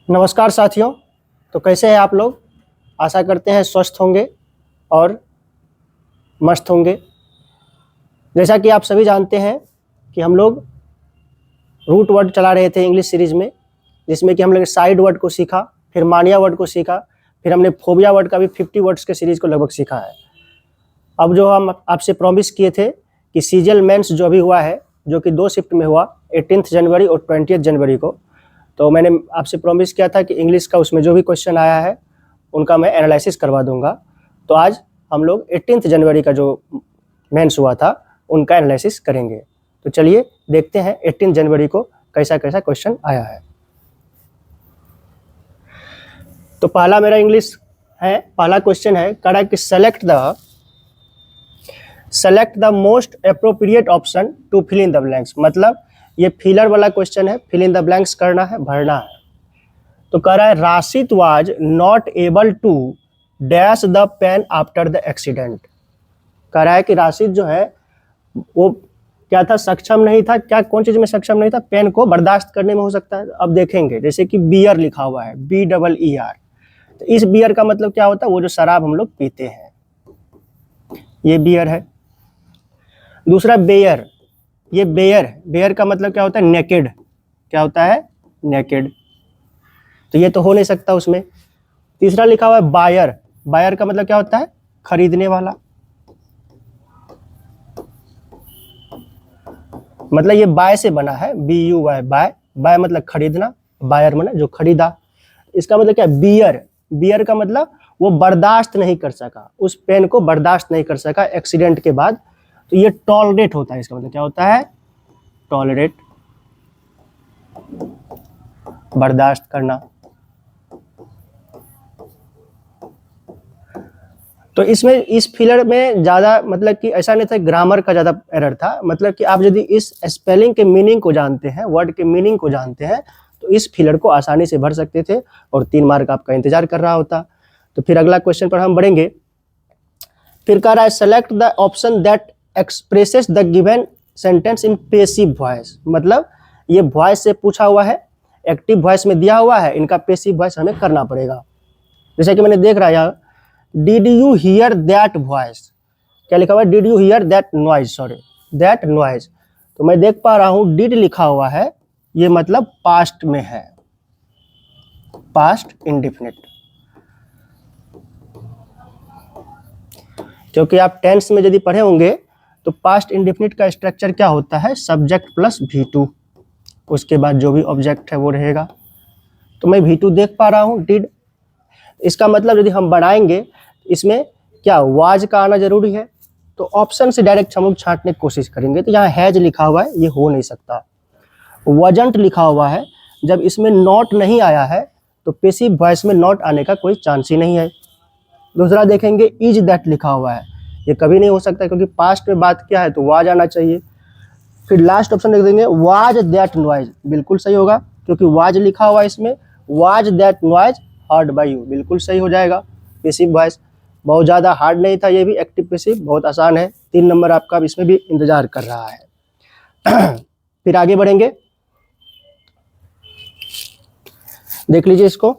नमस्कार साथियों। तो कैसे हैं आप लोग? आशा करते हैं स्वस्थ होंगे और मस्त होंगे। जैसा कि आप सभी जानते हैं कि हम लोग रूट वर्ड चला रहे थे इंग्लिश सीरीज़ में, जिसमें कि हम लोग साइड वर्ड को सीखा, फिर मानिया वर्ड को सीखा, फिर हमने फोबिया वर्ड का भी 50 वर्ड्स के सीरीज़ को लगभग सीखा है। अब जो हम आपसे प्रॉमिस किए थे कि सीजल मेंस जो अभी हुआ है, जो कि 2 शिफ्ट में हुआ, 18 जनवरी और 20 जनवरी को, तो मैंने आपसे प्रॉमिस किया था कि इंग्लिश का उसमें जो भी क्वेश्चन आया है उनका मैं एनालिसिस करवा दूंगा। तो आज हम लोग 18 जनवरी का जो मेंस हुआ था उनका एनालिसिस करेंगे। तो चलिए देखते हैं 18 जनवरी को कैसा कैसा क्वेश्चन आया है। तो पहला मेरा इंग्लिश है, पहला क्वेश्चन है, करेक्ट कि select the most appropriate option to fill in the blanks. मतलब ये फिलर वाला क्वेश्चन है, फिल इन द ब्लैंक्स करना है, भरना है। तो कह रहा है Rashid was not able to dash the pen after the accident. कह रहा है कि राशिद जो है वो क्या था, सक्षम नहीं था। क्या, कौन चीज में सक्षम नहीं था? पेन को बर्दाश्त करने में हो सकता है। अब देखेंगे, जैसे कि बियर लिखा हुआ है, BEER। तो इस बियर का मतलब क्या होता है? वो जो शराब हम लोग पीते हैं, ये बियर है। दूसरा बेयर, ये बेयर, बेयर का मतलब क्या होता है? नेकेड। क्या होता है? नेकेड। तो ये तो हो नहीं सकता उसमें। तीसरा लिखा हुआ है बायर, बायर का मतलब क्या होता है? खरीदने वाला। मतलब ये बाय से बना है, BUY, बाय। बाय मतलब खरीदना, बायर मतलब जो खरीदा। इसका मतलब क्या है? बियर, बियर का मतलब वो बर्दाश्त नहीं कर सका, उस पेन को बर्दाश्त नहीं कर सका एक्सीडेंट के बाद। तो ये टॉलरेट होता है। इसका मतलब क्या होता है? टॉलरेट, बर्दाश्त करना। तो इसमें इस फिलर में ज़्यादा मतलब कि ऐसा नहीं था, ग्रामर का ज़्यादा एरर था। मतलब कि आप यदि इस स्पेलिंग के मीनिंग को जानते हैं, वर्ड के मीनिंग को जानते हैं, तो इस फिलर को आसानी से भर सकते थे और 3 मार्क आपका इंतजार कर रहा होता। तो फिर अगला क्वेश्चन पर हम बढ़ेंगे। फिर कह रहा है select the option that expresses the given sentence in passive voice. मतलब ये वॉइस से पूछा हुआ है, एक्टिव वॉइस में दिया हुआ है, इनका पेसिव वॉइस हमें करना पड़ेगा। जैसे कि मैंने देख रहा है यहाँ, did you here that voice. क्या लिखा हुआ है? Did you here that noise, sorry, that noise. तो मैं देख पा रहा हूँ डिड लिखा हुआ है, ये मतलब पास्ट में है, पास्ट इंडेफिनिट। क्योंकि आप टेंस में यदि पढ़े होंगे तो पास्ट इंडेफिनिट का स्ट्रक्चर क्या होता है? सब्जेक्ट प्लस V2, उसके बाद जो भी ऑब्जेक्ट है वो रहेगा। तो मैं V2 देख पा रहा हूँ, डिड। इसका मतलब यदि हम बढ़ाएंगे, इसमें क्या वाज का आना जरूरी है। तो ऑप्शन से डायरेक्ट हम लोग छांटने की कोशिश करेंगे। तो यहाँ हैज लिखा हुआ है, ये हो नहीं सकता। वजंट लिखा हुआ है, जब इसमें नॉट नहीं आया है तो पेसिव वॉइस में नॉट आने का कोई चांस ही नहीं है। दूसरा देखेंगे, इज दैट लिखा हुआ है, ये कभी नहीं हो सकता, क्योंकि पास्ट में बात क्या है तो वाज आना चाहिए। फिर लास्ट ऑप्शन देख देंगे, वाज दैट नॉइज, बिल्कुल सही होगा, क्योंकि वाज लिखा हुआ है इसमें। Was that noise heard by you, बिल्कुल सही हो जाएगा। पेसिव वॉइस बहुत ज़्यादा हार्ड नहीं था, ये भी एक्टिव पेसिव बहुत आसान है। 3 नंबर आपका इसमें भी इंतजार कर रहा है। फिर आगे बढ़ेंगे, देख लीजिए इसको।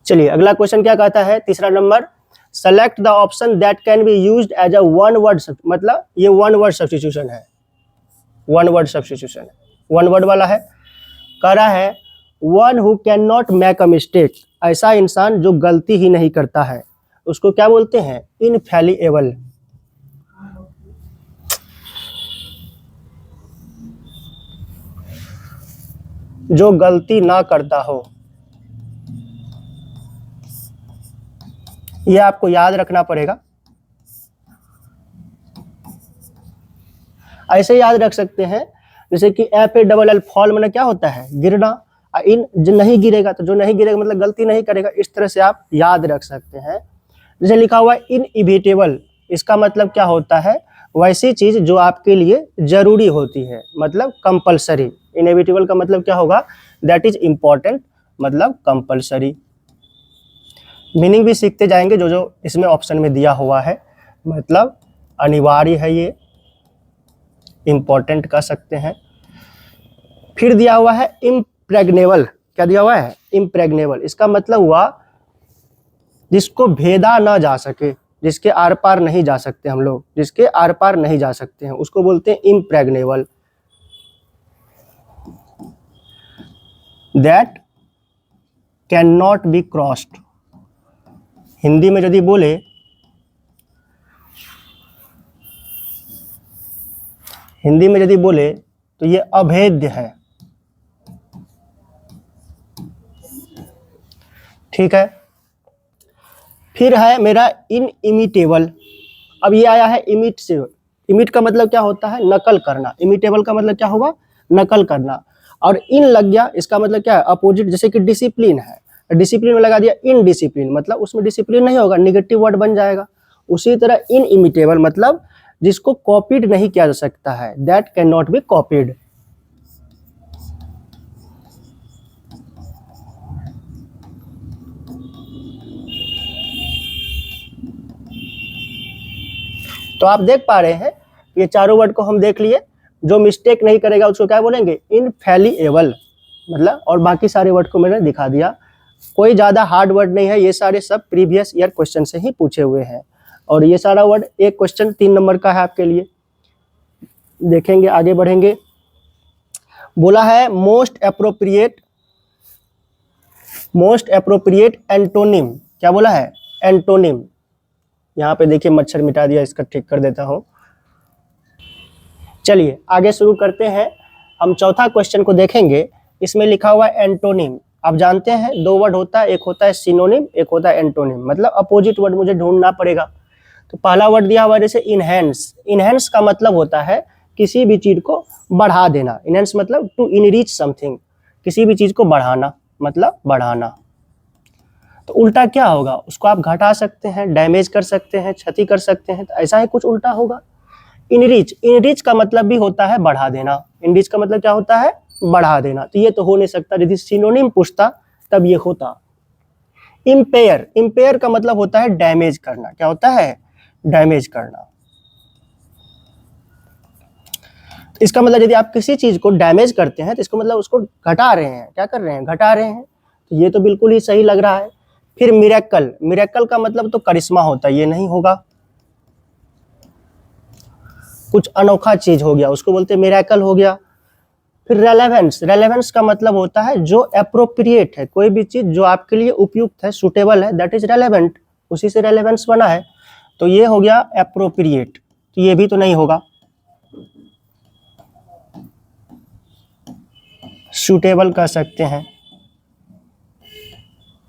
चलिए अगला क्वेश्चन क्या कहता है, तीसरा number, select the option that can be used as a one word. मतलब ये वन वर्ड सब्स्टिट्यूशन है, वन वर्ड सब्स्टिट्यूशन है, वन वर्ड वाला है। कह रहा है one who can not make a mistake, ऐसा इंसान जो गलती ही नहीं करता है, उसको क्या बोलते हैं? इनफैलिएबल। जो गलती ना करता हो, यह आपको याद रखना पड़ेगा। ऐसे याद रख सकते हैं, जैसे कि FALL, फॉल मैंने क्या होता है? गिरना। इन जो नहीं गिरेगा, तो जो नहीं गिरेगा मतलब गलती नहीं करेगा। इस तरह से आप याद रख सकते हैं। जैसे लिखा हुआ है इनइविटेबल, इसका मतलब क्या होता है? वैसी चीज जो आपके लिए जरूरी होती है, मतलब कंपलसरी। इनएविटेबल का मतलब क्या होगा? दैट इज इम्पोर्टेंट, मतलब कंपलसरी। मीनिंग भी सीखते जाएंगे जो जो इसमें ऑप्शन में दिया हुआ है, मतलब अनिवार्य है, ये इंपॉर्टेंट कह सकते हैं। फिर दिया हुआ है इम्प्रेग्नेबल। क्या दिया हुआ है? इम्प्रेग्नेबल। इसका मतलब हुआ जिसको भेदा ना जा सके, जिसके आर पार नहीं जा सकते हम लोग, जिसके आर पार नहीं जा सकते हैं, उसको बोलते हैं impregnable. That can not be crossed. Hindi में यदि बोले, हिंदी में यदि बोले तो ये अभेद्य है। ठीक है। फिर है मेरा इनइमिटेबल। अब ये आया है इमिट से। इमिट का मतलब क्या होता है? नकल करना। इमिटेबल का मतलब क्या होगा? नकल करना। और इन लग गया, इसका मतलब क्या है? अपोजिट। जैसे कि डिसिप्लिन है, डिसिप्लिन में लगा दिया इनडिसिप्लिन, मतलब उसमें डिसिप्लिन नहीं होगा, निगेटिव वर्ड बन जाएगा। उसी तरह इनइमिटेबल मतलब जिसको कॉपीड नहीं किया जा सकता है, that can not be copied. तो आप देख पा रहे हैं ये चारों वर्ड को हम देख लिए। जो मिस्टेक नहीं करेगा उसको क्या बोलेंगे? इनफैलिएबल। मतलब और बाकी सारे वर्ड को मैंने दिखा दिया। कोई ज़्यादा हार्ड वर्ड नहीं है, ये सारे सब प्रीवियस ईयर क्वेश्चन से ही पूछे हुए हैं। और ये सारा वर्ड एक क्वेश्चन 3 नंबर का है आपके लिए। देखेंगे, आगे बढ़ेंगे। बोला है मोस्ट एप्रोप्रिएट एंटोनिम। क्या बोला है? एंटोनिम। यहाँ पे देखिए मच्छर मिटा दिया, इसका ठीक कर देता हूँ। चलिए आगे शुरू करते हैं। हम चौथा क्वेश्चन को देखेंगे। इसमें लिखा हुआ है एंटोनिम। आप जानते हैं 2 वर्ड होता है, एक होता है सिनोनिम, एक होता है एंटोनिम, मतलब अपोजिट वर्ड मुझे ढूंढना पड़ेगा। तो पहला वर्ड दिया हुआ है जैसे इनहेंस। इनहेंस का मतलब होता है किसी भी चीज को बढ़ा देना। इनहेंस मतलब टू इनरिच समथिंग, किसी भी चीज को बढ़ाना, मतलब बढ़ाना। तो उल्टा क्या होगा? उसको आप घटा सकते हैं, डैमेज कर सकते हैं, क्षति कर सकते हैं, तो ऐसा ही कुछ उल्टा होगा। इनरिच। इनरिच का मतलब भी होता है बढ़ा देना। इनरिच का मतलब क्या होता है? बढ़ा देना। तो ये तो हो नहीं सकता। यदि सिनोनिम पूछता तब ये होता। इम्पेयर। इम्पेयर का मतलब होता है डैमेज करना। क्या होता है? डैमेज करना। इसका मतलब यदि आप किसी चीज को डैमेज करते हैं तो इसका मतलब उसको घटा रहे हैं। क्या कर रहे हैं? घटा रहे हैं। तो ये तो बिल्कुल ही सही लग रहा है। फिर मिरेकल। मिरेकल का मतलब तो करिश्मा होता है, ये नहीं होगा। कुछ अनोखा चीज हो गया, उसको बोलते हैं मिरेकल हो गया। फिर रेलेवेंस। रेलेवेंस का मतलब होता है जो एप्रोप्रिएट है, कोई भी चीज जो आपके लिए उपयुक्त है, सुटेबल है, दैट इज रेलेवेंट। उसी से रेलेवेंस बना है। तो ये हो गया एप्रोप्रिएट, तो ये भी तो नहीं होगा। सूटेबल कह सकते हैं।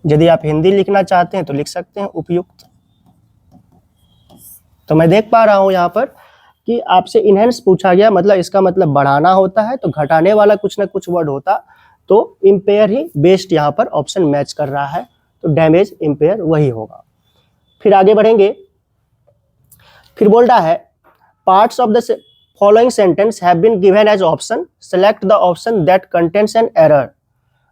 यदि आप हिंदी लिखना चाहते हैं तो लिख सकते हैं उपयुक्त। तो मैं देख पा रहा हूं यहाँ पर कि आपसे इनहेंस पूछा गया, मतलब इसका मतलब बढ़ाना होता है, तो घटाने वाला कुछ ना कुछ वर्ड होता, तो इम्पेयर ही बेस्ट यहाँ पर ऑप्शन मैच कर रहा है। तो डैमेज, इम्पेयर वही होगा। फिर आगे बढ़ेंगे। फिर बोल रहा है parts of the following sentence have been given as option, select the option that contains an error.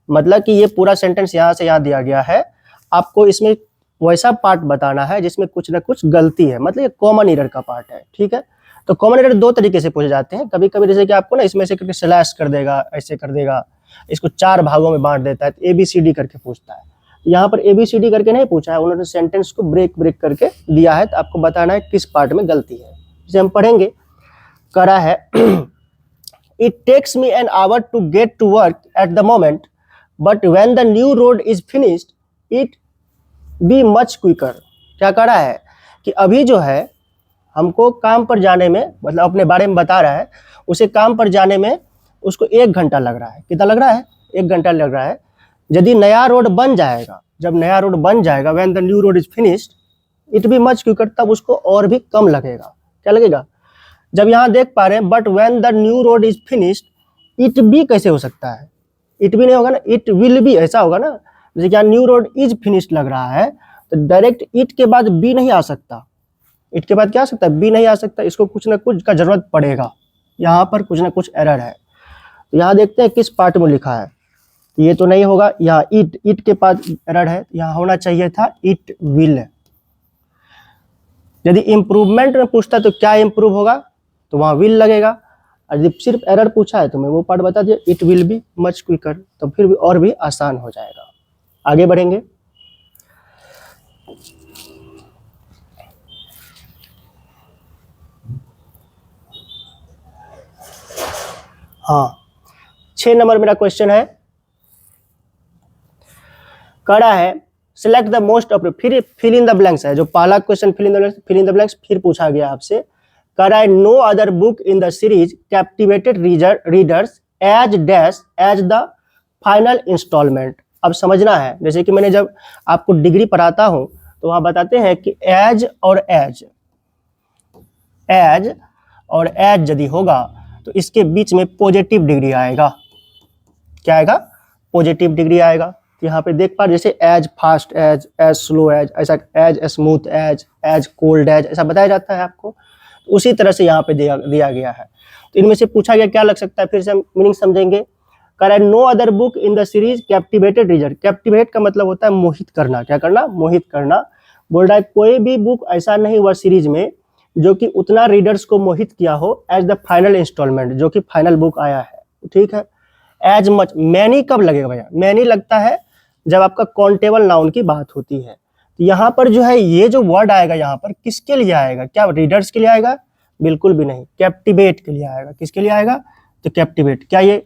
मतलब कि ये पूरा सेंटेंस यहाँ से यहाँ दिया गया है, आपको इसमें वैसा पार्ट बताना है जिसमें कुछ ना कुछ गलती है, मतलब ये कॉमन एरर का पार्ट है। ठीक है। तो कॉमन एरर 2 तरीके से पूछे जाते हैं। कभी कभी जैसे कि आपको ना इसमें से करके स्लैश कर देगा, ऐसे कर देगा, इसको 4 भागों में बांट देता है, तो ABCD करके पूछता है। यहाँ पर ABCD करके नहीं पूछा है, उन्होंने सेंटेंस को ब्रेक ब्रेक करके दिया है, तो आपको बताना है किस पार्ट में गलती है। जैसे हम पढ़ेंगे, करा है it takes me an hour to get to work at the moment, but when the new road is finished it be much quicker. क्या करा है कि अभी जो है हमको काम पर जाने में, मतलब अपने बारे में बता रहा है, उसे काम पर जाने में उसको 1 घंटा लग रहा है। कितना लग रहा है? 1 घंटा लग रहा है। यदि नया रोड बन जाएगा, जब नया रोड बन जाएगा, when the new road is finished it be much quicker, तब उसको और भी कम लगेगा। क्या लगेगा? जब यहाँ देख पा रहे हैं but when the new road is finished, it B कैसे हो सकता है? इट भी नहीं होगा ना, इट विल बी ऐसा होगा ना। जैसे कि न्यू रोड इज फिनिश्ड लग रहा है, तो डायरेक्ट इट के बाद बी नहीं आ सकता। इट के बाद क्या आ सकता है? बी नहीं आ सकता। इसको कुछ ना कुछ का जरूरत पड़ेगा। यहाँ पर कुछ ना कुछ एरर है। तो यहाँ देखते हैं किस पार्ट में लिखा है। ये तो नहीं होगा। यहाँ इट के पास एरर है, यहाँ होना चाहिए था इट विल। यदि इम्प्रूवमेंट में पूछता तो क्या इम्प्रूव होगा, तो वहाँ विल लगेगा। और जब सिर्फ एरर पूछा है तो मैं वो पार्ट बता दिया, it will be much quicker, तो फिर भी और भी आसान हो जाएगा। आगे बढ़ेंगे। हाँ, 6 नंबर मेरा क्वेश्चन है, कड़ा है सिलेक्ट द मोस्ट फिर फिल इन द ब्लैंक्स है। जो पहला question fill in the blanks फिर पूछा गया आपसे, कड़ा है no other book in the series captivated readers as dash as the final instalment. अब समझना है, जैसे कि मैंने जब आपको डिग्री पढ़ाता हूं तो वहां बताते हैं कि एज और एज यदि होगा तो इसके बीच में पॉजिटिव डिग्री आएगा। क्या आएगा? पॉजिटिव डिग्री आएगा। यहाँ पे देख पा, जैसे as fast as slow as, ऐसा as smooth as cold as, ऐसा बताया जाता है आपको। तो उसी तरह से यहाँ पे दिया गया है। तो इनमें से पूछा गया क्या लग सकता है, फिर से हम मीनिंग समझेंगे। Correct, no other book in the series captivated reader. Captivate का मतलब होता है मोहित करना। क्या करना? मोहित करना। बोल रहा है कोई भी बुक ऐसा नहीं हुआ सीरीज में जो कि उतना रीडर्स को मोहित किया हो एज द फाइनल इंस्टॉलमेंट, जो कि फाइनल बुक आया है। ठीक है। एज मच, मैनी कब लगेगा भैया? मैनी लगता है जब आपका काउंटेबल नाउन की बात होती है। तो यहाँ पर जो है ये जो वर्ड आएगा यहाँ पर किसके लिए आएगा? क्या रीडर्स के लिए आएगा? बिल्कुल भी नहीं, कैप्टिवेट के लिए आएगा। किसके लिए आएगा? तो कैप्टिवेट। क्या ये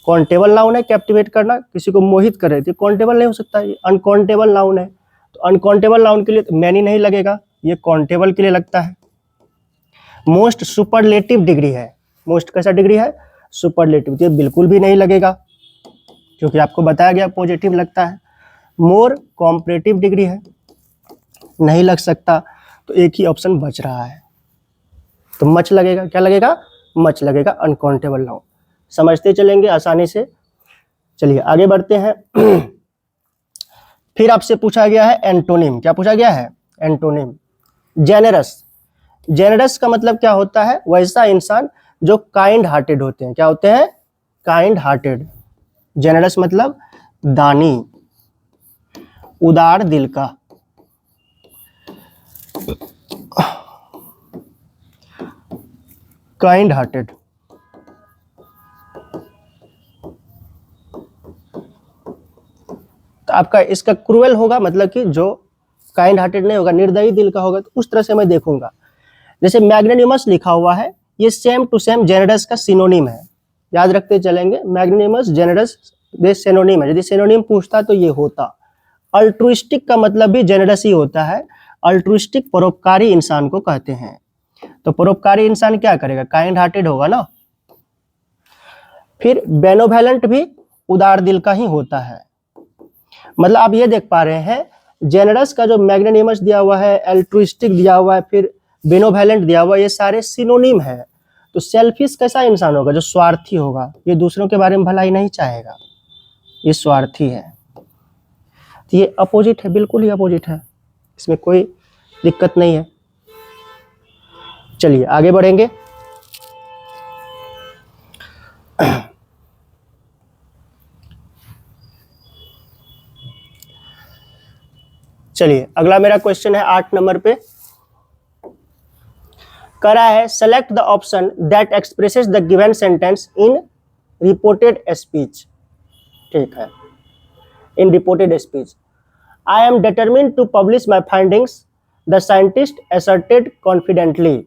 काउंटेबल नाउन है? कैप्टिवेट करना, किसी को मोहित कर रहे थे, काउंटेबल नहीं हो सकता, ये अनकाउंटेबल नाउन है। तो अनकाउंटेबल नाउन के लिए तो मैनी नहीं लगेगा, ये काउंटेबल के लिए लगता है। मोस्ट सुपरलेटिव डिग्री है। मोस्ट कैसा डिग्री है? सुपरलेटिव। ये बिल्कुल भी नहीं लगेगा क्योंकि आपको बताया गया पॉजिटिव लगता है। मोर कॉम्परेटिव डिग्री है, नहीं लग सकता। तो एक ही ऑप्शन बच रहा है, तो मच लगेगा। क्या लगेगा? मच लगेगा, अनकाउंटेबल नाउन। समझते चलेंगे आसानी से। चलिए आगे बढ़ते हैं। फिर आपसे पूछा गया है एंटोनिम। क्या पूछा गया है? एंटोनिम। जेनरस। जेनरस का मतलब क्या होता है? वैसा इंसान जो काइंड हार्टेड होते हैं। क्या होते हैं? Kind hearted. जेनरस मतलब दानी, उदार दिल का। Kind hearted. तो आपका इसका क्रूएल होगा, मतलब कि जो काइंड हार्टेड नहीं होगा, निर्दयी दिल का होगा, तो उस तरह से मैं देखूंगा। जैसे मैग्नेनिमस लिखा हुआ है, ये सेम टू सेम जेनरस का सिनोनिम है। याद रखते चलेंगे, मैग्नेनिमस जेनरस ये सिनोनिम है। यदि सिनोनिम पूछता तो ये होता। अल्ट्रुइस्टिक का मतलब भी जेनरस ही होता है। अल्ट्रुइस्टिक परोपकारी इंसान को कहते हैं। तो परोपकारी इंसान क्या करेगा? काइंड हार्टेड होगा ना। फिर बेनोवेलेंट भी उदार दिल का ही होता है। मतलब आप ये देख पा रहे हैं, जेनरस का जो मैग्नेनिमस दिया हुआ है, अल्ट्रुइस्टिक दिया हुआ है, फिर बेनोवेलेंट दिया हुआ है, ये सारे सिनोनिम है। तो सेल्फिश कैसा इंसान होगा? जो स्वार्थी होगा, ये दूसरों के बारे में भलाई नहीं चाहेगा, ये स्वार्थी है। तो ये अपोजिट है, बिल्कुल ही अपोजिट है, इसमें कोई दिक्कत नहीं है। चलिए आगे बढ़ेंगे। चलिए अगला मेरा क्वेश्चन है 8 नंबर पे। करा है select the option that expresses the given sentence in reported speech. ठीक है, in reported speech. I am determined to publish my findings, the scientist asserted confidently.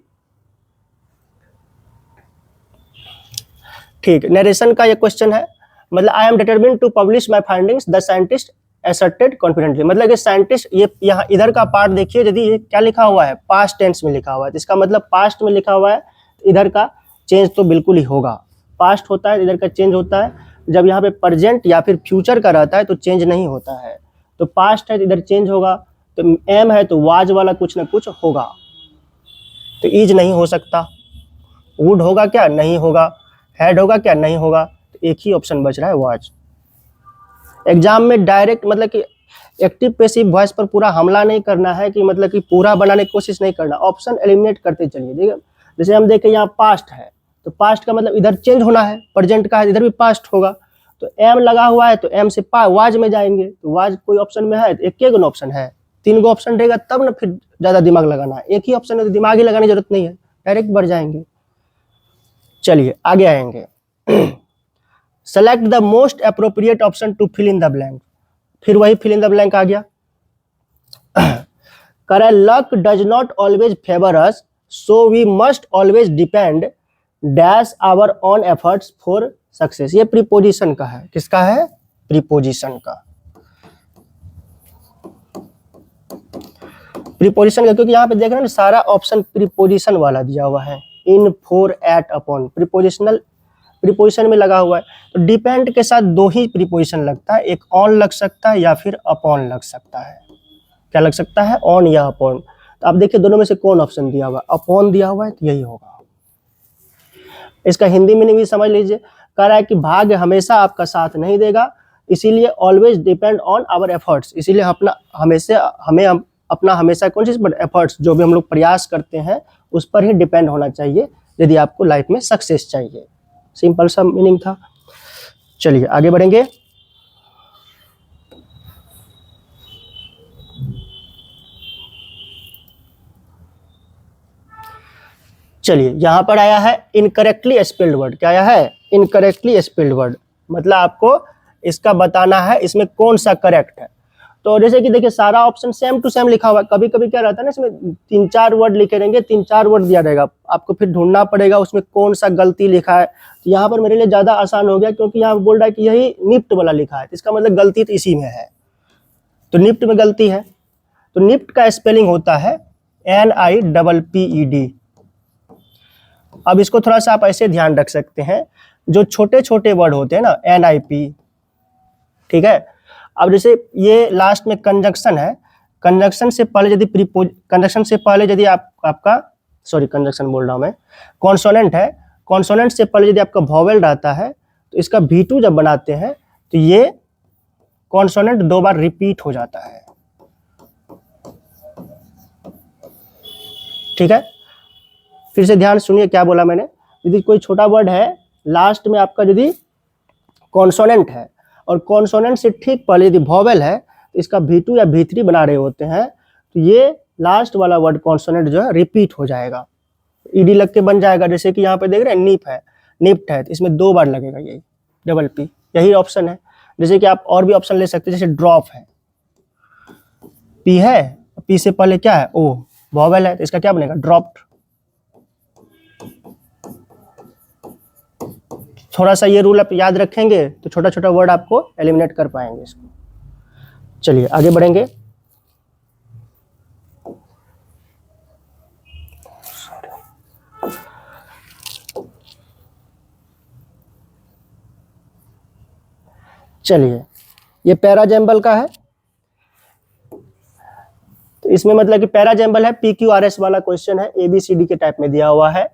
ठीक, नरेशन का ये क्वेश्चन है। मतलब I am determined to publish my findings, the scientist asserted confidently. मतलब कि scientist, ये यहाँ इधर का पार्ट देखिए, यदि ये क्या लिखा हुआ है? पास्ट टेंस में लिखा हुआ है, तो इसका मतलब पास्ट में लिखा हुआ है, तो इधर का चेंज तो बिल्कुल ही होगा। पास्ट होता है, इधर का चेंज होता है। जब यहाँ पे प्रेजेंट या फिर फ्यूचर का रहता है तो चेंज नहीं होता है। तो पास्ट है तो इधर चेंज होगा, तो एम है तो वाज वाला कुछ ना कुछ होगा। तो इज नहीं हो सकता। वुड होगा क्या? नहीं होगा। हैड होगा क्या? नहीं होगा। तो एक ही ऑप्शन बच रहा है, वाज। एग्जाम में डायरेक्ट मतलब कि एक्टिव पैसिव वॉइस पर पूरा हमला नहीं करना है, कि मतलब कि पूरा बनाने की कोशिश नहीं करना, ऑप्शन एलिमिनेट करते चलिए। देखिए जैसे हम देखें यहाँ पास्ट है, तो पास्ट का मतलब इधर चेंज होना है, प्रेजेंट का है इधर भी पास्ट होगा। तो एम लगा हुआ है तो एम से वाज में जाएंगे, तो वाज कोई ऑप्शन में है, एक गो ऑप्शन है, 3 गो ऑप्शन रहेगा तब ना फिर ज्यादा दिमाग लगाना है, एक ही ऑप्शन है तो दिमाग ही लगाने की जरूरत नहीं है, डायरेक्ट बढ़ जाएंगे। चलिए आगे आएंगे। Select the most appropriate option to fill in the blank, फिर वही फिल इन द ब्लैंक आ गया। करे luck does not always favour us so we must always depend dash our on efforts for success. ये preposition का है, किसका है? प्रीपोजिशन का, प्रीपोजिशन का, क्योंकि यहाँ पे देख रहे हैं ना सारा ऑप्शन प्रीपोजिशन वाला दिया हुआ है, इन, फॉर, एट, अपॉन, प्रीपोजिशन में लगा हुआ है। तो डिपेंड के साथ 2 ही प्रीपोजिशन लगता है, एक ऑन लग सकता है या फिर अपॉन लग सकता है। क्या लग सकता है? ऑन या अपॉन। तो आप देखिए दोनों में से कौन ऑप्शन दिया हुआ है? अपॉन दिया हुआ है, तो यही होगा। इसका हिंदी मीनिंग भी समझ लीजिए। कह रहा है कि भाग्य हमेशा आपका साथ नहीं देगा, इसीलिए always depend on our efforts, इसीलिए हमें अपना हमेशा कौन चीज पर? एफर्ट्स, जो भी हम लोग प्रयास करते हैं उस पर ही डिपेंड होना चाहिए यदि आपको लाइफ में सक्सेस चाहिए। सिंपल सा मीनिंग था। चलिए आगे बढ़ेंगे। चलिए यहाँ पर आया है इनकरेक्टली स्पेल्ड वर्ड। क्या आया है? इनकरेक्टली स्पेल्ड वर्ड, मतलब आपको इसका बताना है इसमें कौन सा करेक्ट है। तो जैसे कि देखिए सारा ऑप्शन सेम टू सेम लिखा हुआ है, कभी कभी क्या रहता है ना इसमें 3-4 वर्ड लिखे रहेंगे, 3-4 वर्ड दिया रहेगा, आपको फिर ढूंढना पड़ेगा उसमें कौन सा गलती लिखा है। तो यहाँ पर मेरे लिए ज्यादा आसान हो गया, क्योंकि यहाँ बोल रहा है कि यही निफ्ट वाला लिखा है, तो इसका मतलब गलती तो इसी में है, तो निफ्ट में गलती है। तो निफ्ट का स्पेलिंग होता है NIPPED। अब इसको थोड़ा सा आप ऐसे ध्यान रख सकते हैं, जो छोटे छोटे वर्ड होते हैं ना NIP, ठीक है। अब जैसे ये लास्ट में कंजंक्शन है, कंजंक्शन से पहले यदि आपका कंजंक्शन बोल रहा हूं मैं, कॉन्सोनेंट है, कॉन्सोनेंट से पहले यदि आपका वॉवेल रहता है तो इसका V2 जब बनाते हैं तो ये कॉन्सोनेंट 2 बार रिपीट हो जाता है, ठीक है। फिर से ध्यान सुनिए क्या बोला मैंने। यदि कोई छोटा वर्ड है, लास्ट में आपका यदि कॉन्सोनेंट है और कॉन्सोनेंट से ठीक पहले यदि वॉवेल है, तो इसका V2 या V3 बना रहे होते हैं, तो ये लास्ट वाला वर्ड कॉन्सोनेंट जो है रिपीट हो जाएगा, ED लग के बन जाएगा। जैसे कि यहाँ पे देख रहे हैं निफ्ट है, तो इसमें 2 बार लगेगा, यही डबल P, यही ऑप्शन है। जैसे कि आप और भी ऑप्शन ले सकते हैं, जैसे ड्रॉप है, P है, P से पहले क्या है? O, वॉवेल है, तो इसका क्या बनेगा? ड्रॉप्ड। थोड़ा सा ये रूल आप याद रखेंगे तो छोटा छोटा वर्ड आपको एलिमिनेट कर पाएंगे इसको। चलिए आगे बढ़ेंगे। चलिए ये पैराजैम्बल का है, तो इसमें मतलब कि पैराजैम्बल है, PQRS वाला क्वेश्चन है, ABCD के टाइप में दिया हुआ है,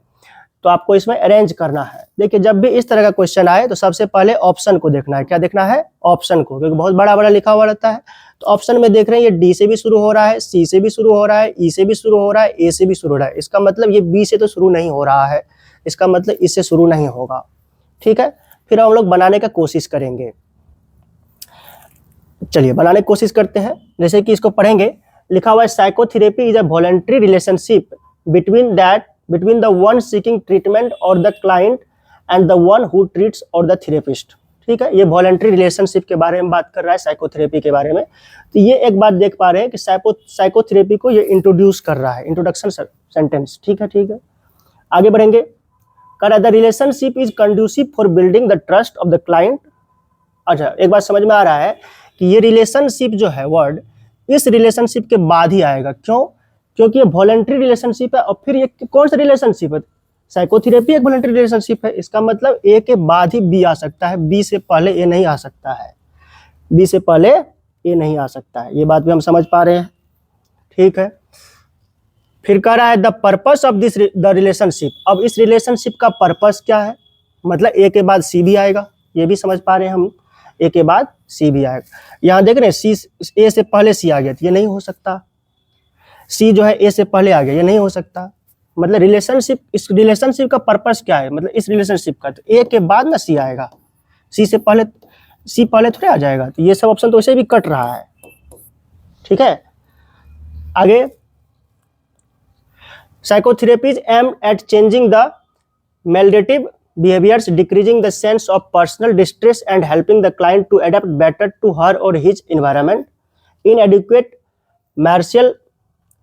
तो आपको इसमें अरेंज करना है। देखिए जब भी इस तरह का क्वेश्चन आए तो सबसे पहले ऑप्शन को देखना है। क्या देखना है? ऑप्शन को, क्योंकि बहुत बड़ा बड़ा लिखा हुआ रहता है। तो ऑप्शन में देख रहे हैं ये D से भी शुरू हो रहा है, C से भी शुरू हो रहा है, E से भी शुरू हो रहा है, A से भी शुरू हो रहा है, इसका मतलब ये B से तो शुरू नहीं हो रहा है, इसका मतलब इससे शुरू नहीं होगा, ठीक है। फिर हम लोग बनाने का कोशिश करेंगे। चलिए बनाने की कोशिश करते हैं। जैसे कि इसको पढ़ेंगे, लिखा हुआ है psychotherapy is a voluntary relationship between the one seeking treatment or the client and the one who treats or the therapist, ठीक है। ये वॉलंटरी रिलेशनशिप के बारे में बात कर रहा है, साइकोथेरेपी के बारे में। तो ये एक बात देख पा रहे हैं कि साइकोथेरेपी को ये इंट्रोड्यूस कर रहा है, इंट्रोडक्शन सेंटेंस, ठीक है। आगे बढ़ेंगे। कर the relationship is conducive for building the trust of the client. अच्छा एक बात समझ में आ रहा है कि ये रिलेशनशिप जो है वर्ड इस रिलेशनशिप के बाद ही आएगा। क्यों? क्योंकि ये वॉलंटरी रिलेशनशिप है, और फिर ये कौन सा रिलेशनशिप है? साइकोथेरेपी एक वॉलंटरी रिलेशनशिप है, इसका मतलब A के बाद ही B आ सकता है, B से पहले A नहीं आ सकता है, B से पहले A नहीं आ सकता है। ये बात भी हम समझ पा रहे हैं, ठीक है। फिर कह रहा है the purpose of this the relationship. अब इस रिलेशनशिप का पर्पस क्या है? मतलब A के बाद C भी आएगा, ये भी समझ पा रहे हैं हम, A के बाद C भी आएगा। यहाँ देख रहे हैं A से पहले C आ गया, तो ये नहीं हो सकता। C जो है A से पहले आ गया, ये नहीं हो सकता। मतलब रिलेशनशिप, इस रिलेशनशिप का पर्पस क्या है? मतलब इस रिलेशनशिप का, तो A के बाद ना C आएगा, C से पहले सी पहले थोड़े आ जाएगा, तो ये सब ऑप्शन तो वैसे भी कट रहा है। ठीक है, आगे psychotherapies aim at changing the maladaptive behaviors, decreasing the sense of personal distress and helping the client to adapt better to her or his environment. Inadequate martial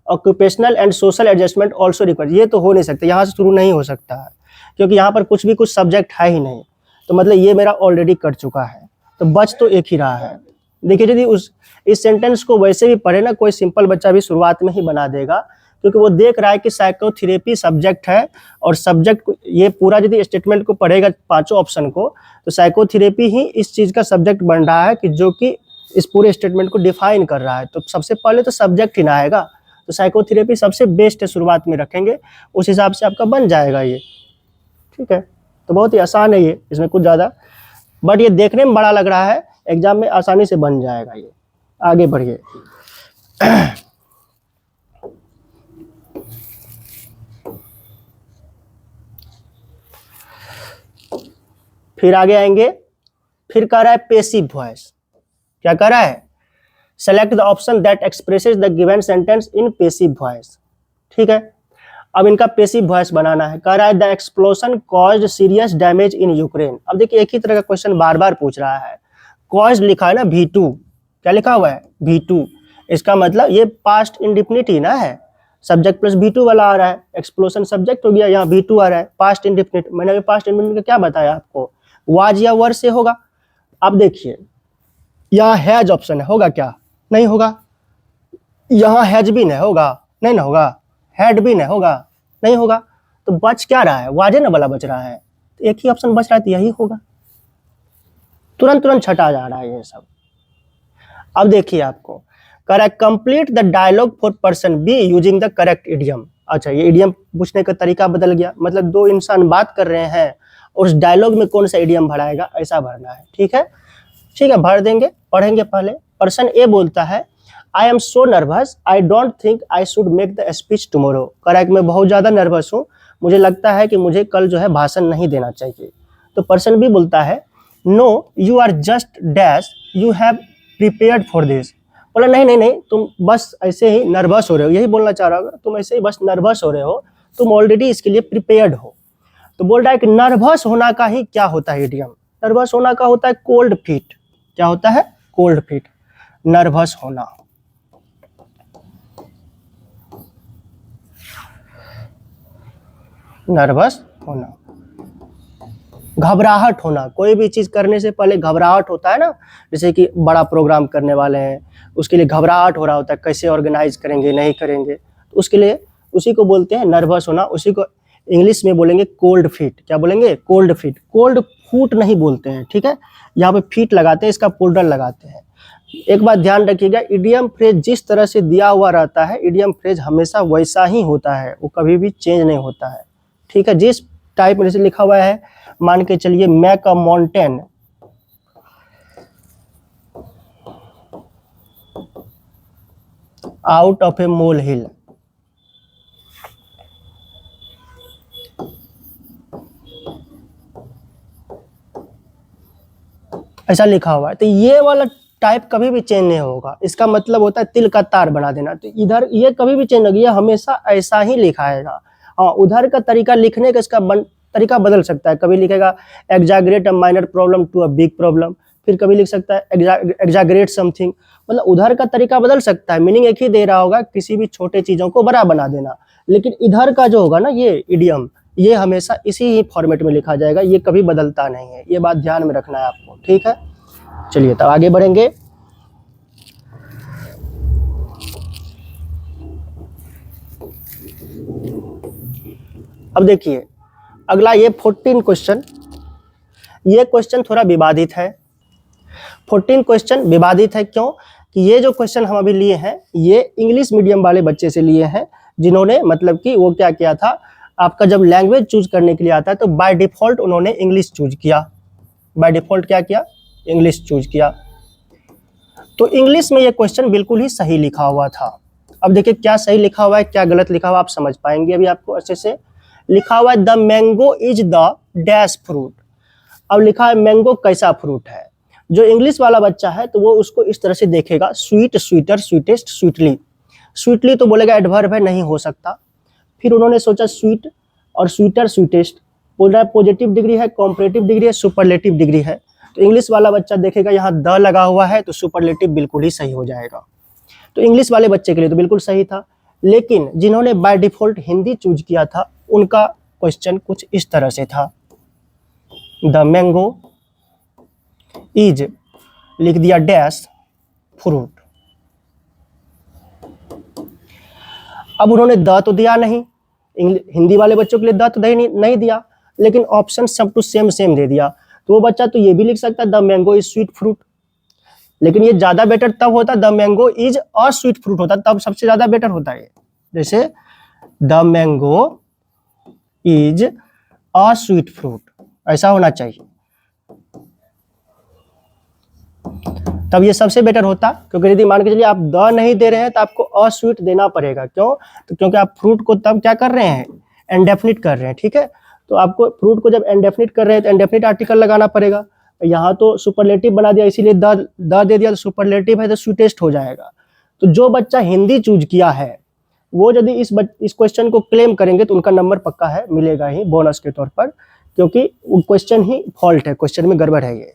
occupational and social adjustment also required. ये तो हो नहीं सकता, यहाँ से शुरू नहीं हो सकता है क्योंकि यहाँ पर कुछ भी कुछ सब्जेक्ट है ही नहीं, तो मतलब ये मेरा ऑलरेडी कट चुका है, तो बच तो एक ही रहा है। देखिए यदि इस सेंटेंस को वैसे भी पढ़े ना, कोई सिंपल बच्चा भी शुरुआत में ही बना देगा, क्योंकि वो देख रहा है कि साइकोथेरेपी सब्जेक्ट है और सब्जेक्ट ये पूरा यदि स्टेटमेंट को पढ़ेगा पांचों ऑप्शन को, तो साइकोथेरेपी ही इस चीज़ का सब्जेक्ट बन रहा है कि जो कि इस पूरे स्टेटमेंट को डिफाइन कर रहा है। तो सबसे पहले तो सब्जेक्ट ही ना आएगा, तो साइकोथेरेपी सबसे बेस्ट है, शुरुआत में रखेंगे, उस हिसाब से आपका बन जाएगा ये। ठीक है, तो बहुत ही आसान है ये, इसमें कुछ ज़्यादा, बट ये देखने में बड़ा लग रहा है, एग्जाम में आसानी से बन जाएगा ये। आगे बढ़िए। फिर आगे आएंगे, फिर कह रहा है पेसिव वॉइस। क्या कह रहा है? Select the option that expresses the given sentence in passive voice. ठीक है, अब इनका पेसिव वॉइस बनाना है। कह रहा है the explosion caused serious damage in Ukraine. अब देखिए एक ही तरह का क्वेश्चन बार बार पूछ रहा है। कॉज्ड लिखा है ना V2, क्या लिखा हुआ है V2, इसका मतलब ये पास्ट इंडिफिनिट ही ना है, सब्जेक्ट प्लस V2 वाला आ रहा है, एक्सप्लोजन सब्जेक्ट हो गया, यहाँ V2 आ रहा है, पास्ट इंडिफिनिट। मैंने अभी पास्ट इंडिफिनिट का क्या बताया आपको, वाज या वर से होगा। अब देखिए यहाँ हैज ऑप्शन है, होगा क्या? नहीं होगा। यहाँ हैज भी नहीं होगा, नहीं ना होगा। हैड भी नहीं होगा, नहीं होगा। तो बच क्या रहा है? वाजे ना वाला बच रहा है, तो एक ही ऑप्शन बच रहा है, तो यही होगा। तुरंत तुरंत छटा जा रहा है ये सब। अब देखिए आपको कह रहा है complete the dialogue for person B using the correct idiom. अच्छा, ये इडियम पूछने का तरीका बदल गया, मतलब दो इंसान बात कर रहे हैं और उस डायलॉग में कौन सा इडियम भराएगा, ऐसा भरना है। ठीक है, ठीक है, भर देंगे। पढ़ेंगे पहले। पर्सन ए बोलता है I am so nervous, I don't think I should make the speech tomorrow. Correct, मैं बहुत ज़्यादा नर्वस हूँ, मुझे लगता है कि मुझे कल जो है भाषण नहीं देना चाहिए। तो पर्सन बी बोलता है no you are just dash you have prepared for this. बोला नहीं नहीं नहीं, तुम बस ऐसे ही नर्वस हो रहे हो, यही बोलना चाह रहा होगा, तुम ऐसे ही बस नर्वस हो रहे हो, तुम ऑलरेडी इसके लिए प्रिपेयर्ड हो। तो बोल रहा है कि नर्वस होना का ही क्या होता है इडियम? नर्वस होना का होता है कोल्ड फीट। क्या होता है? कोल्ड फीट, नर्वस होना। नर्वस होना, घबराहट होना। कोई भी चीज करने से पहले घबराहट होता है ना, जैसे कि बड़ा प्रोग्राम करने वाले हैं, उसके लिए घबराहट हो रहा होता है, कैसे ऑर्गेनाइज करेंगे, नहीं करेंगे, तो उसके लिए उसी को बोलते हैं नर्वस होना। उसी को इंग्लिश में बोलेंगे कोल्ड फीट। क्या बोलेंगे? Cold feet. कोल्ड फूट नहीं बोलते हैं, ठीक है, यहाँ पे फीट लगाते हैं, इसका पोल्डर लगाते हैं। एक बात ध्यान रखिएगा, इडियम फ्रेज जिस तरह से दिया हुआ रहता है, इडियम फ्रेज हमेशा वैसा ही होता है, वो कभी भी चेंज नहीं होता है। ठीक है, जिस टाइप में जैसे लिखा हुआ है, मान के चलिए make a mountain, out of a molehill. ऐसा लिखा हुआ है, तो ये वाला टाइप कभी भी चेंज नहीं होगा। इसका मतलब होता है तिल का तार बना देना। तो इधर ये कभी भी चेंज नहीं होगा, ये हमेशा ऐसा ही लिखाएगा। हाँ, उधर का तरीका लिखने का इसका तरीका बदल सकता है। कभी लिखेगा exaggerate a minor problem to a big problem, फिर कभी लिख सकता है एग्जैगरेट समथिंग। मतलब उधर का तरीका बदल सकता है, मीनिंग एक ही दे रहा होगा, किसी भी छोटे चीजों को बड़ा बना देना। लेकिन इधर का जो होगा ना ये इडियम, ये हमेशा इसी ही फॉर्मेट में लिखा जाएगा, ये कभी बदलता नहीं है। ये बात ध्यान में रखना है आपको, ठीक है। चलिए तब आगे बढ़ेंगे। अब देखिए अगला ये 14 क्वेश्चन, ये क्वेश्चन थोड़ा विवादित है। 14 क्वेश्चन विवादित है क्यों? कि ये जो क्वेश्चन हम अभी लिए हैं, ये इंग्लिश मीडियम वाले बच्चे से लिए हैं, जिन्होंने मतलब कि वो क्या किया था, आपका जब लैंग्वेज चूज करने के लिए आता है तो बाय डिफॉल्ट उन्होंने इंग्लिश चूज किया। बाय डिफॉल्ट क्या किया? इंग्लिश चूज किया। तो इंग्लिश में ये क्वेश्चन बिल्कुल ही सही लिखा हुआ था। अब देखिए क्या सही लिखा हुआ है, क्या गलत लिखा हुआ, आप समझ पाएंगे अभी आपको अच्छे से। लिखा हुआ है the mango is the dash fruit. अब लिखा है मैंगो कैसा फ्रूट है, जो इंग्लिश वाला बच्चा है तो वो उसको इस तरह से देखेगा, sweet, sweeter, sweetest, sweetly. Sweetly तो बोलेगा एडवर्ब है, नहीं हो सकता। फिर उन्होंने सोचा स्वीट और स्वीटर, स्वीटेस्ट, बोल रहा है पॉजिटिव डिग्री है, कॉम्परेटिव डिग्री है, सुपरलेटिव डिग्री है। तो इंग्लिश वाला बच्चा देखेगा यहाँ द लगा हुआ है तो सुपरलेटिव बिल्कुल ही सही हो जाएगा। तो इंग्लिश वाले बच्चे के लिए तो बिल्कुल सही था। लेकिन जिन्होंने बाय डिफॉल्ट हिंदी चूज किया था उनका क्वेश्चन कुछ इस तरह से था, द मैंगो इज, लिख दिया डैश फ्रूट। अब उन्होंने द तो दिया नहीं, हिंदी वाले बच्चों के लिए द तो नहीं दिया, लेकिन ऑप्शन सब टू सेम दे दिया। तो वो बच्चा तो ये भी लिख सकता है the mango is sweet fruit, लेकिन ये ज्यादा बेटर तब होता the mango is a sweet fruit होता, तब सबसे ज्यादा बेटर होता है। जैसे the mango is a sweet fruit, ऐसा होना चाहिए, तब ये सबसे बेटर होता। क्योंकि यदि मान के चलिए आप द नहीं दे रहे हैं तो आपको अ स्वीट देना पड़ेगा। क्यों? तो क्योंकि आप फ्रूट को तब क्या कर रहे हैं, इंडेफिनिट कर रहे हैं, ठीक है। तो आपको फ्रूट को जब इंडेफिनिट कर रहे हैं तो इंडेफिनिट आर्टिकल लगाना पड़ेगा। यहाँ तो सुपरलेटिव बना दिया, इसीलिए द दे दिया, तो सुपरलेटिव है तो स्वीटेस्ट हो जाएगा। तो जो बच्चा हिंदी चूज किया है वो यदि इस क्वेश्चन को क्लेम करेंगे तो उनका नंबर पक्का है, मिलेगा ही बोनस के तौर पर, क्योंकि वो क्वेश्चन ही फॉल्ट है, क्वेश्चन में गड़बड़ है ये।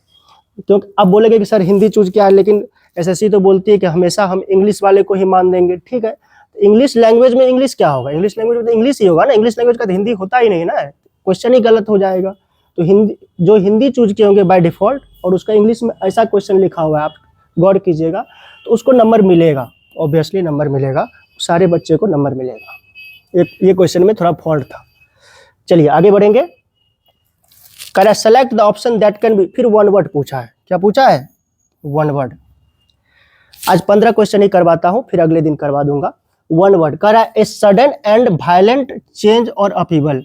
क्योंकि अब बोलेंगे कि सर हिंदी चूज किया है, लेकिन एसएससी तो बोलती है कि हमेशा हम इंग्लिश वाले को ही मान देंगे। ठीक है, इंग्लिश लैंग्वेज में इंग्लिश क्या होगा, इंग्लिश लैंग्वेज में तो इंग्लिश ही होगा ना, इंग्लिश लैंग्वेज का तो हिंदी होता ही नहीं ना, क्वेश्चन ही गलत हो जाएगा। तो हिंदी, जो हिंदी चूज किए होंगे बाय डिफॉल्ट और उसका इंग्लिश में ऐसा क्वेश्चन लिखा हुआ है, आप गौर कीजिएगा, तो उसको नंबर मिलेगा, ऑब्वियसली नंबर मिलेगा, सारे बच्चे को नंबर मिलेगा। ये क्वेश्चन में थोड़ा फॉल्ट था। चलिए आगे बढ़ेंगे। Correct, select the option that can B, फिर वन वर्ड पूछा है। क्या पूछा है? One word. आज 15 क्वेश्चन ही करवाता हूं, फिर अगले दिन करवा दूंगा। वन वर्ड करा, a sudden and violent change और अपीवल,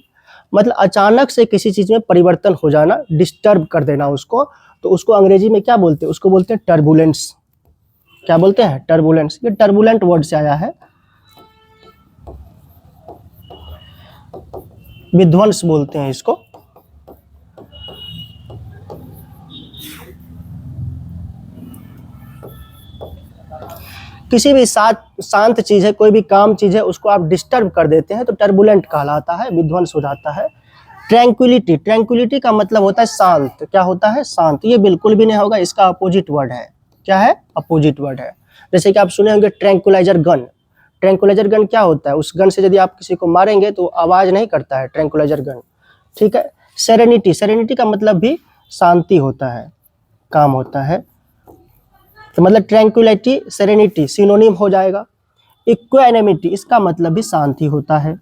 मतलब अचानक से किसी चीज में परिवर्तन हो जाना, डिस्टर्ब कर देना उसको, तो उसको अंग्रेजी में क्या बोलते हैं? उसको बोलते हैं टर्बुलेंस। क्या बोलते हैं? टर्बुलेंस। ये टर्बुलेंट वर्ड से आया है, विध्वंस बोलते हैं इसको। किसी भी शांत चीज है, कोई भी काम चीज है, उसको आप डिस्टर्ब कर देते हैं तो टर्बुलेंट कहलाता है, विध्वंस हो जाता है। ट्रैंक्विलिटी, ट्रैंक्विलिटी का मतलब होता है शांत। क्या होता है? शांत। ये बिल्कुल भी नहीं होगा, इसका अपोजिट वर्ड है। क्या है? अपोजिट वर्ड है। जैसे कि आप सुने होंगे ट्रैंक्विलाइजर गन। ट्रैंक्विलाइजर गन क्या होता है? उस गन से यदि आप किसी को मारेंगे तो आवाज नहीं करता है, ट्रैंक्विलाइजर गन। ठीक है। सेरेनिटी, सेरेनिटी का मतलब भी शांति होता है, काम होता है। तो मतलब ट्रैंक्विलिटी, सेरेनिटी सिनोनिम हो जाएगा। इक्वानिमिटी, इसका मतलब भी शांति होता है।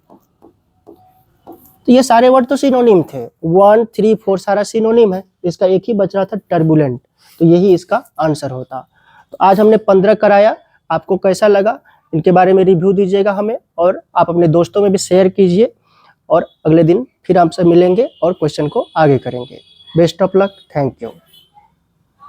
तो ये सारे वर्ड तो सिनोनिम थे, 1, 3, 4 सारा सिनोनिम है। इसका एक ही बच रहा था, टर्बुलेंट, तो यही इसका आंसर होता। तो आज हमने 15 कराया, आपको कैसा लगा इनके बारे में रिव्यू दीजिएगा हमें, और आप अपने दोस्तों में भी शेयर कीजिए, और अगले दिन फिर आपसे मिलेंगे और क्वेश्चन को आगे करेंगे। Best of luck, thank you.